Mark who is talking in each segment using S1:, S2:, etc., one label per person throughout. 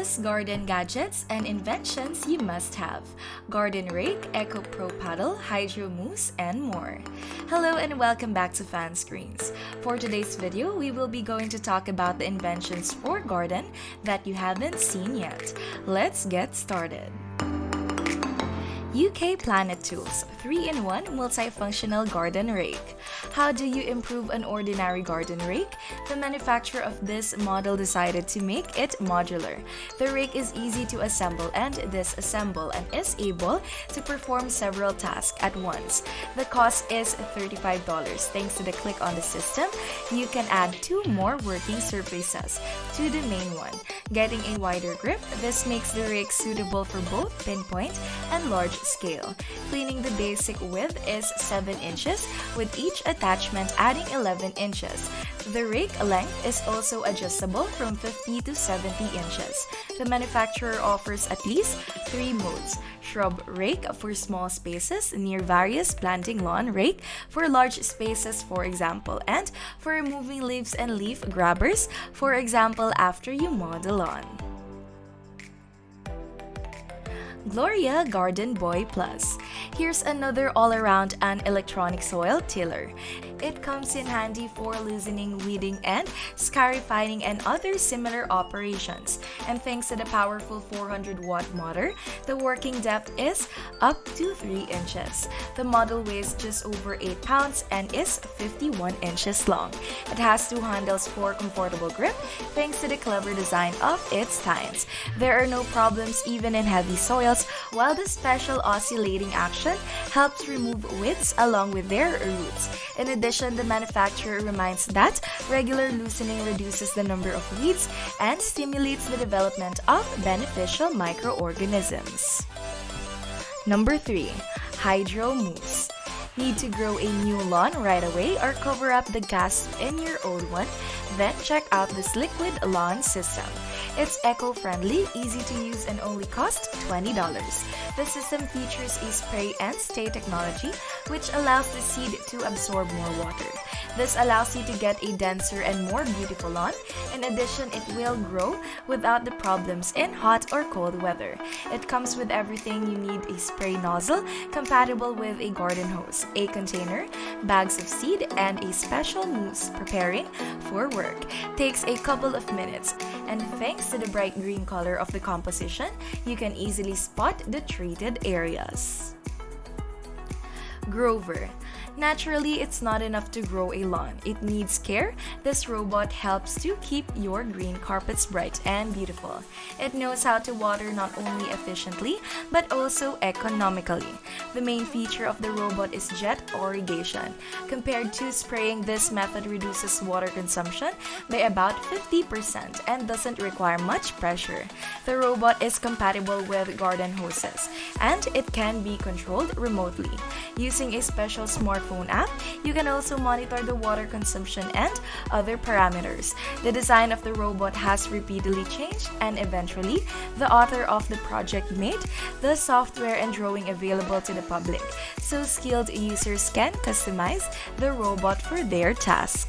S1: latest garden gadgets and inventions you must have: Garden Rake, Eco Pro Paddle, Hydro Mousse, and more. Hello and welcome back to Fan Screens. For today's video, we will be going to talk about the inventions for garden that you haven't seen yet. Let's get started. UK Planet Tools 3-in-1 Multifunctional Garden Rake. How do you improve an ordinary garden rake? The manufacturer of this model decided to make it modular. The rake is easy to assemble and disassemble and is able to perform several tasks at once. The cost is $35. Thanks to the click on the system, you can add 2 more working surfaces to the main one. Getting a wider grip, this makes the rake suitable for both pinpoint and large scale. Cleaning the basic width is 7 inches, with each attachment adding 11 inches. The rake length is also adjustable from 50 to 70 inches. The manufacturer offers at least 3 modes: shrub rake for small spaces near various planting, lawn rake for large spaces, for example, and for removing leaves and leaf grabbers, for example, after you mow the lawn. Gloria Gardenboy Plus. Here's another all-around and electronic soil tiller. It comes in handy for loosening, weeding, and scarifining and other similar operations. And thanks to the powerful 400-watt motor, the working depth is up to 3 inches. The model weighs just over 8 pounds and is 51 inches long. It has 2 handles for comfortable grip thanks to the clever design of its tines. There are no problems even in heavy soils, while the special oscillating action helps remove weeds along with their roots. In addition, the manufacturer reminds that regular loosening reduces the number of weeds and stimulates the development of beneficial microorganisms. Number 3. Hydro Mousse. Need to grow a new lawn right away or cover up the gaps in your old one? Then check out this liquid lawn system. It's eco-friendly, easy to use, and only costs $20. The system features a spray and stay technology, which allows the seed to absorb more water. This allows you to get a denser and more beautiful lawn. In addition, it will grow without the problems in hot or cold weather. It comes with everything you need: a spray nozzle compatible with a garden hose, a container, bags of seed, and a special mousse. Preparing for work takes a couple of minutes, and thanks to the bright green color of the composition, you can easily spot the treated areas. Growver. Naturally, it's not enough to grow a lawn. It needs care. This robot helps to keep your green carpets bright and beautiful. It knows how to water not only efficiently, but also economically. The main feature of the robot is jet irrigation. Compared to spraying, this method reduces water consumption by about 50% and doesn't require much pressure. The robot is compatible with garden hoses, and it can be controlled remotely. Using a special smartphone app, you can also monitor the water consumption and other parameters. The design of the robot has repeatedly changed, and eventually, the author of the project made the software and drawing available to the public, so skilled users can customize the robot for their task.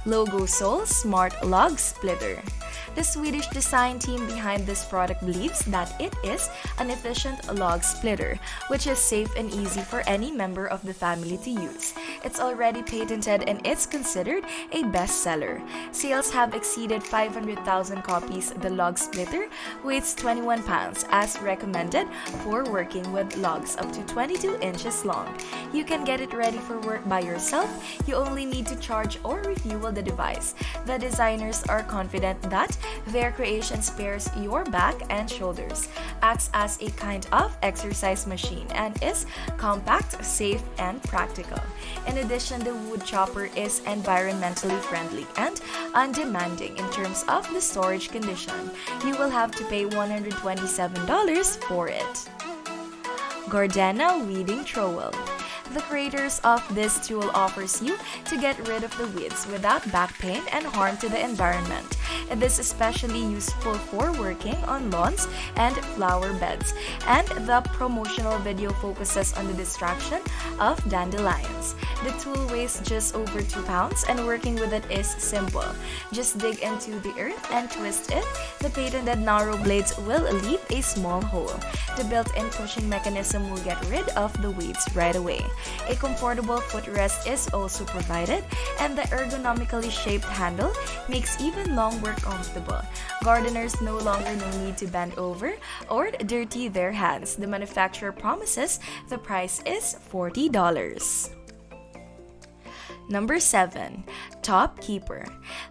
S1: Logosol Smart Log Splitter. The Swedish design team behind this product believes that it is an efficient log splitter, which is safe and easy for any member of the family to use. It's already patented and it's considered a bestseller. Sales have exceeded 500,000 copies. The log splitter weighs 21 pounds as recommended for working with logs up to 22 inches long. You can get it ready for work by yourself. You only need to charge or refuel the device. The designers are confident that their creation spares your back and shoulders, acts as a kind of exercise machine, and is compact, safe, and practical. In addition, the wood chopper is environmentally friendly and undemanding in terms of the storage condition. You will have to pay $127 for it. GARDENA Weeding Trowel. The creators of this tool offers you to get rid of the weeds without back pain and harm to the environment. It is especially useful for working on lawns and flower beds, and the promotional video focuses on the distraction of dandelions. The tool weighs just over 2 pounds and working with it is simple. Just dig into the earth and twist it. The patented narrow blades will leave a small hole. The built-in pushing mechanism will get rid of the weeds right away. A comfortable footrest is also provided, and the ergonomically shaped handle makes even long work comfortable. Gardeners no longer need to bend over or dirty their hands. The manufacturer promises the price is $40. Number 7. Top Keeper.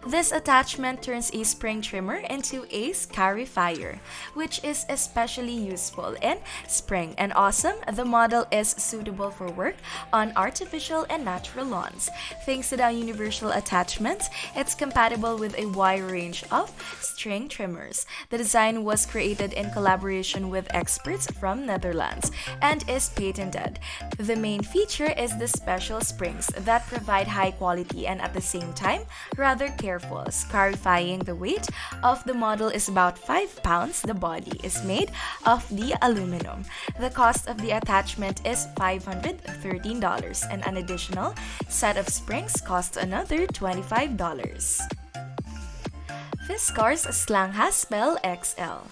S1: This attachment turns a spring trimmer into a scarifier, which is especially useful in spring and autumn. The model is suitable for work on artificial and natural lawns. Thanks to the universal attachment, it's compatible with a wide range of string trimmers. The design was created in collaboration with experts from Netherlands and is patented. The main feature is the special springs that provide high quality and at the same time rather careful. Clarifying the weight of the model is about 5 pounds. The body is made of the aluminum. The cost of the attachment is $513 and an additional set of springs costs another $25. Fiskars Slanghaspel XL.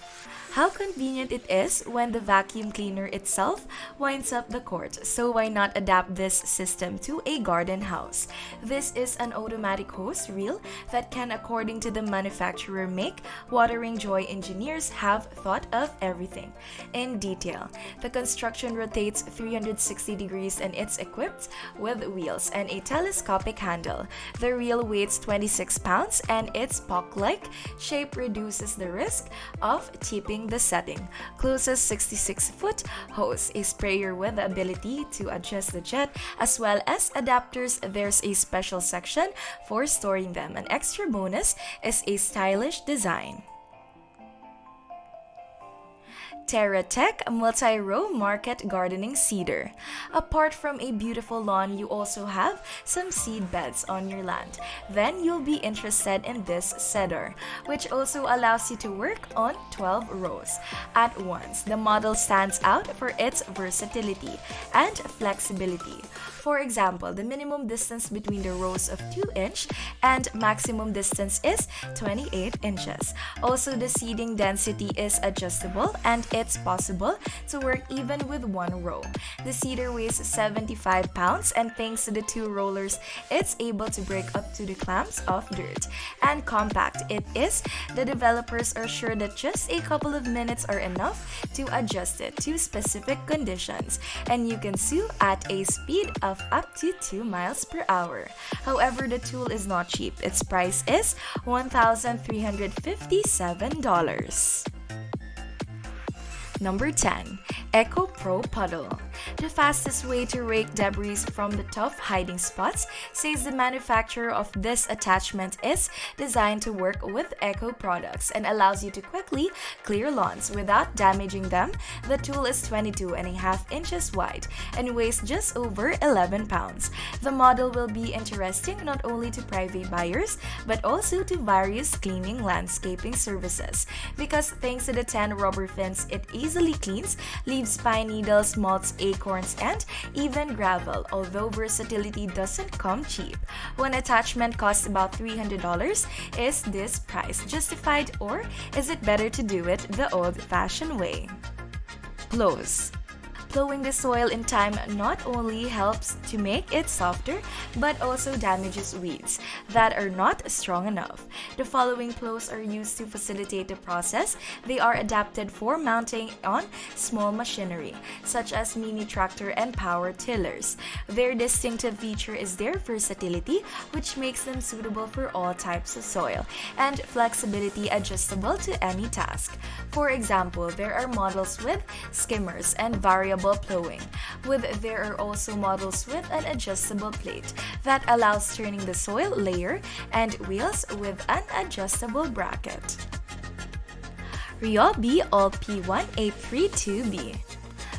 S1: How convenient it is when the vacuum cleaner itself winds up the court, so why not adapt this system to a garden house? This is an automatic hose reel that can, according to the manufacturer, make watering joy. Engineers have thought of everything in detail. The construction rotates 360 degrees and it's equipped with wheels and a telescopic handle. The reel weighs 26 pounds and its puck-like shape reduces the risk of tipping the setting. Closest 66-foot hose, a sprayer with the ability to adjust the jet as well as adapters. There's a special section for storing them. An extra bonus is a stylish design. Terrateck Multi-row Market Gardening Seeder. Apart from a beautiful lawn, you also have some seed beds on your land. Then you'll be interested in this cedar, which also allows you to work on 12 rows at once. The model stands out for its versatility and flexibility. For example, the minimum distance between the rows of 2-inch and maximum distance is 28 inches. Also, the seeding density is adjustable and it's possible to work even with one row. The seeder weighs 75 pounds and thanks to the 2 rollers, it's able to break up to the clumps of dirt. And compact it is, the developers are sure that just a couple of minutes are enough to adjust it to specific conditions. And you can sew at a speed of up to 2 miles per hour. However, the tool is not cheap. Its price is $1,357. Number 10. Eco Pro Puddle. The fastest way to rake debris from the tough hiding spots, says the manufacturer of this attachment, is designed to work with eco products and allows you to quickly clear lawns without damaging them. The tool is 22.5 inches wide and weighs just over 11 pounds. The model will be interesting not only to private buyers but also to various cleaning landscaping services because thanks to the 10 rubber fins, it easily cleans, leaves pine needles, mulch, acorns, and even gravel. Although versatility doesn't come cheap. One attachment costs about $300. Is this price justified or is it better to do it the old-fashioned way? Ploughs. Plowing the soil in time not only helps to make it softer, but also damages weeds that are not strong enough. The following plows are used to facilitate the process. They are adapted for mounting on small machinery, such as mini tractor and power tillers. Their distinctive feature is their versatility, which makes them suitable for all types of soil, and flexibility adjustable to any task. For example, there are models with skimmers and variable plowing. There are also models with an adjustable plate that allows turning the soil layer and wheels with an adjustable bracket. Ryobi OLP1832B.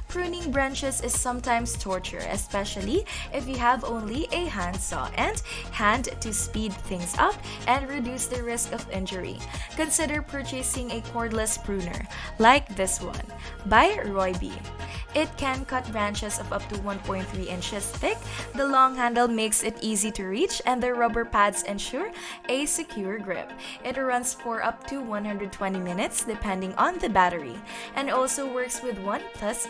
S1: Pruning branches is sometimes torture, especially if you have only a handsaw and hand to speed things up and reduce the risk of injury. Consider purchasing a cordless pruner like this one by Ryobi. It can cut branches of up to 1.3 inches thick. The long handle makes it easy to reach, and the rubber pads ensure a secure grip. It runs for up to 120 minutes depending on the battery, and also works with ONE+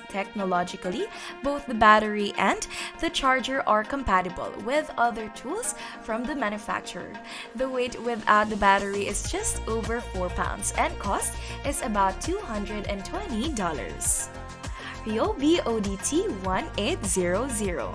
S1: technologically. Both the battery and the charger are compatible with other tools from the manufacturer. The weight without the battery is just over 4 pounds and cost is about $220. Ryobi ODT1800.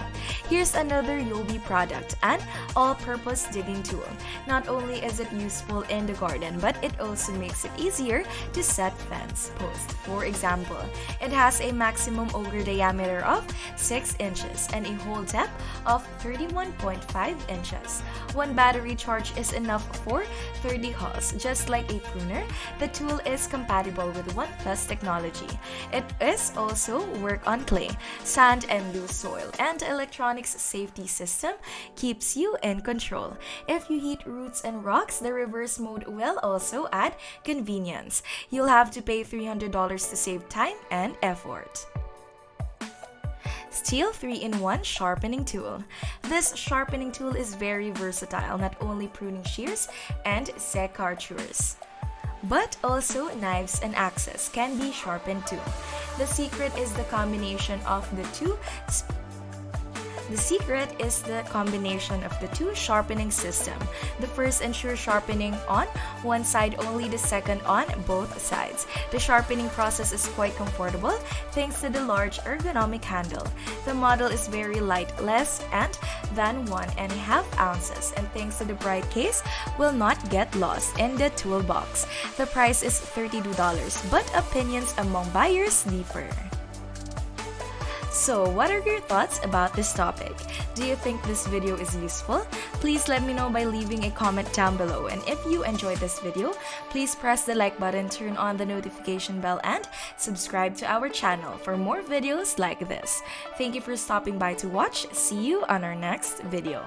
S1: Here's another Ryobi product, an all-purpose digging tool. Not only is it useful in the garden, but it also makes it easier to set fence posts. For example, it has a maximum auger diameter of 6 inches and a hole depth of 31.5 inches. One battery charge is enough for 30 holes. Just like a pruner, the tool is compatible with ONE+ technology. It is also work on clay, sand, and loose soil, and electronics safety system keeps you in control. If you hit roots and rocks, the reverse mode will also add convenience. You'll have to pay $300 to save time and effort. STIHL 3-in-1 Sharpening Tool. This sharpening tool is very versatile, not only pruning shears and secateurs, but also knives and axes can be sharpened too. The secret is the combination of the two sharpening system. The first ensures sharpening on one side only, the second on both sides. The sharpening process is quite comfortable thanks to the large ergonomic handle. The model is very light, less than 1.5 ounces, and thanks to the bright case, will not get lost in the toolbox. The price is $32, but opinions among buyers differ. So, what are your thoughts about this topic? Do you think this video is useful? Please let me know by leaving a comment down below. And if you enjoyed this video, please press the like button, turn on the notification bell, and subscribe to our channel for more videos like this. Thank you for stopping by to watch. See you on our next video.